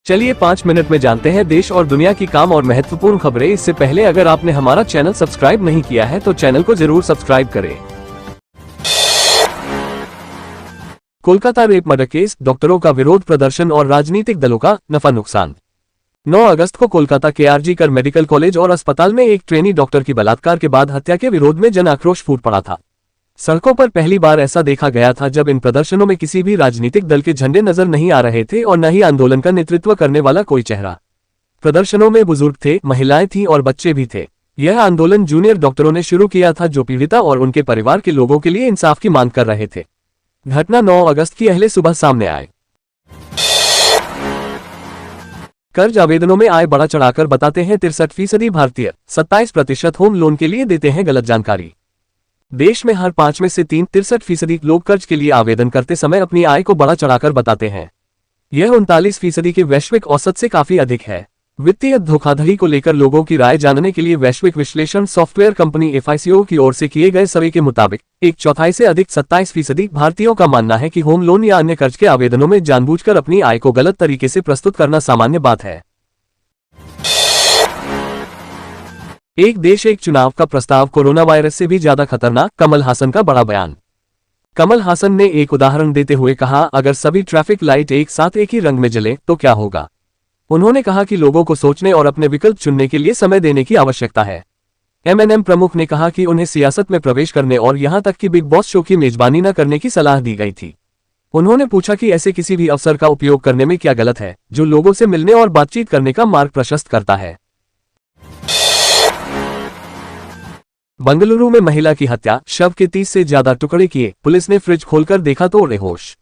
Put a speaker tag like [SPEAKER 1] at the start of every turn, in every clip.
[SPEAKER 1] चलिए 5 मिनट में जानते हैं देश और दुनिया की काम और महत्वपूर्ण खबरें। इससे पहले अगर आपने हमारा चैनल सब्सक्राइब नहीं किया है तो चैनल को जरूर सब्सक्राइब करें। कोलकाता रेप मर्डर केस, डॉक्टरों का विरोध प्रदर्शन और राजनीतिक दलों का नफा नुकसान। 9 अगस्त को कोलकाता के आरजी कर मेडिकल कॉलेज और अस्पताल में एक ट्रेनी डॉक्टर की बलात्कार के बाद हत्या के विरोध में जन आक्रोश फूट पड़ा था। सड़कों पर पहली बार ऐसा देखा गया था जब इन प्रदर्शनों में किसी भी राजनीतिक दल के झंडे नजर नहीं आ रहे थे और न ही आंदोलन का नेतृत्व करने वाला कोई चेहरा। प्रदर्शनों में बुजुर्ग थे, महिलाएं थीं और बच्चे भी थे। यह आंदोलन जूनियर डॉक्टरों ने शुरू किया था जो पीड़िता और उनके परिवार के लोगों के लिए इंसाफ की मांग कर रहे थे। घटना 9 अगस्त की अहले सुबह सामने आए। कर्ज आवेदनों में आय बढ़ा चढ़ाकर बताते हैं 63% भारतीय, 27% होम लोन के लिए देते हैं गलत जानकारी। देश में हर 5 में से 63% लोग कर्ज के लिए आवेदन करते समय अपनी आय को बढ़ा चढ़ाकर बताते हैं। यह 39% के वैश्विक औसत से काफी अधिक है। वित्तीय धोखाधड़ी को लेकर लोगों की राय जानने के लिए वैश्विक विश्लेषण सॉफ्टवेयर कंपनी FICO की ओर से किए गए सर्वे के मुताबिक 1/4 से अधिक 27% भारतीयों का मानना है कि होम लोन या अन्य कर्ज के आवेदनों में जानबूझकर अपनी आय को गलत तरीके से प्रस्तुत करना सामान्य बात है। एक देश एक चुनाव का प्रस्ताव कोरोना वायरस से भी ज्यादा खतरनाक, कमल हासन का बड़ा बयान। कमल हासन ने एक उदाहरण देते हुए कहा, अगर सभी ट्रैफिक लाइट एक साथ एक ही रंग में जले तो क्या होगा। उन्होंने कहा कि लोगों को सोचने और अपने विकल्प चुनने के लिए समय देने की आवश्यकता है। MNM प्रमुख ने कहा कि उन्हें सियासत में प्रवेश करने और यहां तक कि बिग बॉस शो की मेजबानी न करने की सलाह दी गई थी। उन्होंने पूछा कि ऐसे किसी भी अवसर का उपयोग करने में क्या गलत है जो लोगों से मिलने और बातचीत करने का मार्ग प्रशस्त करता है। बंगलुरु में महिला की हत्या, शव के 30 से ज्यादा टुकड़े किए, पुलिस ने फ्रिज खोलकर देखा तो बेहोश।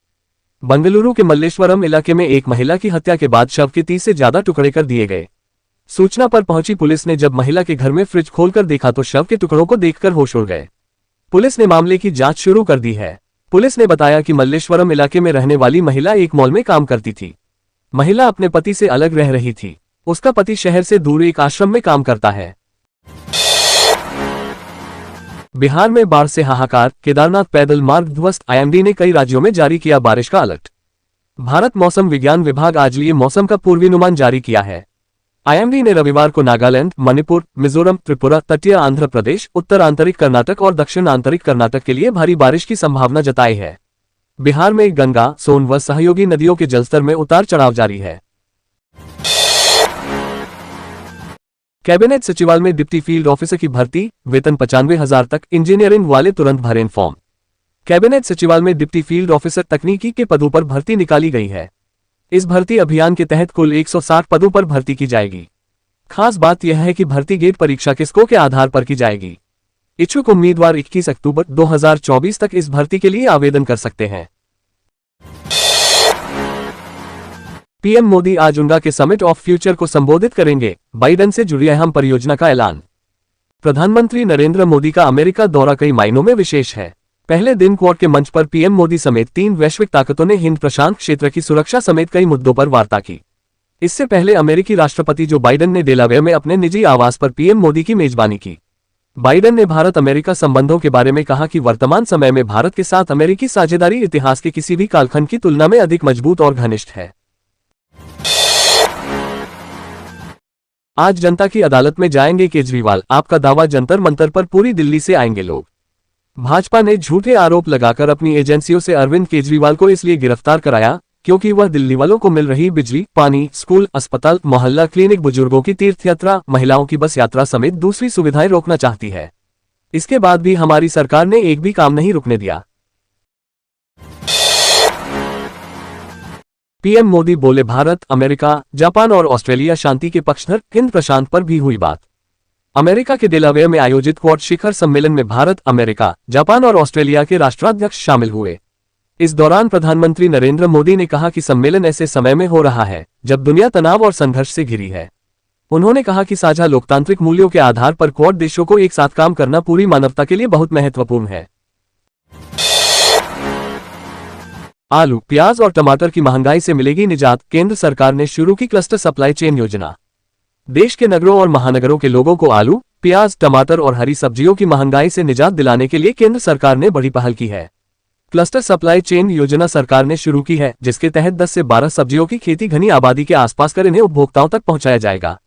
[SPEAKER 1] बंगलुरु के मल्लेश्वरम इलाके में एक महिला की हत्या के बाद शव के 30 से ज्यादा टुकड़े कर दिए गए। सूचना पर पहुंची पुलिस ने जब महिला के घर में फ्रिज खोलकर देखा तो शव के टुकड़ों को देखकर होश उड़ गए। पुलिस ने मामले की जांच शुरू कर दी है। पुलिस ने बताया कि मल्लेश्वरम इलाके में रहने वाली महिला एक मॉल में काम करती थी। महिला अपने पति से अलग रह रही थी। उसका पति शहर से दूर एक आश्रम में काम करता है। बिहार में बाढ़ से हाहाकार, केदारनाथ पैदल मार्ग ध्वस्त, IMD ने कई राज्यों में जारी किया बारिश का अलर्ट। भारत मौसम विज्ञान विभाग आज लिए मौसम का पूर्वानुमान जारी किया है। IMD ने रविवार को नागालैंड, मणिपुर, मिजोरम, त्रिपुरा, तटीय आंध्र प्रदेश, उत्तर आंतरिक कर्नाटक और दक्षिण आंतरिक कर्नाटक के लिए भारी बारिश की संभावना जताई है। बिहार में गंगा, सोन व सहयोगी नदियों के जलस्तर में उतार चढ़ाव जारी है। कैबिनेट सचिवालय में डिप्टी फील्ड ऑफिसर की भर्ती, वेतन 95,000 तक, इंजीनियरिंग वाले तुरंत भरें फॉर्म। कैबिनेट सचिवालय में डिप्टी फील्ड ऑफिसर तकनीकी के पदों पर भर्ती निकाली गई है। इस भर्ती अभियान के तहत कुल 160 पदों पर भर्ती की जाएगी। खास बात यह है कि भर्ती गेट परीक्षा के स्कोर के आधार पर की जाएगी। इच्छुक उम्मीदवार 21 अक्टूबर 2024 तक इस भर्ती के लिए आवेदन कर सकते हैं। पीएम मोदी आज उंडा के समिट ऑफ फ्यूचर को संबोधित करेंगे, बाइडेन से जुड़ी अहम परियोजना का ऐलान। प्रधानमंत्री नरेंद्र मोदी का अमेरिका दौरा कई मायनों में विशेष है। पहले दिन क्वाड के मंच पर पीएम मोदी समेत 3 वैश्विक ताकतों ने हिंद प्रशांत क्षेत्र की सुरक्षा समेत कई मुद्दों पर वार्ता की। इससे पहले अमेरिकी राष्ट्रपति जो बाइडेन ने डेलावेयर में अपने निजी आवास पर पीएम मोदी की मेजबानी की। बाइडेन ने भारत अमेरिका संबंधों के बारे में कहा कि वर्तमान समय में भारत के साथ अमेरिकी साझेदारी इतिहास के किसी भी कालखंड की तुलना में अधिक मजबूत और घनिष्ठ है। आज जनता की अदालत में जाएंगे केजरीवाल, आपका दावा जंतर मंतर पर, पूरी दिल्ली से आएंगे लोग। भाजपा ने झूठे आरोप लगाकर अपनी एजेंसियों से अरविंद केजरीवाल को इसलिए गिरफ्तार कराया क्योंकि वह दिल्ली वालों को मिल रही बिजली, पानी, स्कूल, अस्पताल, मोहल्ला क्लिनिक, बुजुर्गों की तीर्थ यात्रा, महिलाओं की बस यात्रा समेत दूसरी सुविधाएं रोकना चाहती है। इसके बाद भी हमारी सरकार ने एक भी काम नहीं रुकने दिया। पीएम मोदी बोले, भारत, अमेरिका, जापान और ऑस्ट्रेलिया शांति के पक्षधर, हिंद प्रशांत पर भी हुई बात। अमेरिका के डेलावेयर में आयोजित क्वाड शिखर सम्मेलन में भारत, अमेरिका, जापान और ऑस्ट्रेलिया के राष्ट्राध्यक्ष शामिल हुए। इस दौरान प्रधानमंत्री नरेंद्र मोदी ने कहा कि सम्मेलन ऐसे समय में हो रहा है जब दुनिया तनाव और संघर्ष से घिरी है। उन्होंने कहा कि साझा लोकतांत्रिक मूल्यों के आधार पर क्वाड देशों को एक साथ काम करना पूरी मानवता के लिए बहुत महत्वपूर्ण है। आलू, प्याज और टमाटर की महंगाई से मिलेगी निजात, केंद्र सरकार ने शुरू की क्लस्टर सप्लाई चेन योजना। देश के नगरों और महानगरों के लोगों को आलू, प्याज, टमाटर और हरी सब्जियों की महंगाई से निजात दिलाने के लिए केंद्र सरकार ने बड़ी पहल की है। क्लस्टर सप्लाई चेन योजना सरकार ने शुरू की है, जिसके तहत 10 से 12 सब्जियों की खेती घनी आबादी के आसपास कर इन्हें उपभोक्ताओं तक पहुंचाया जाएगा।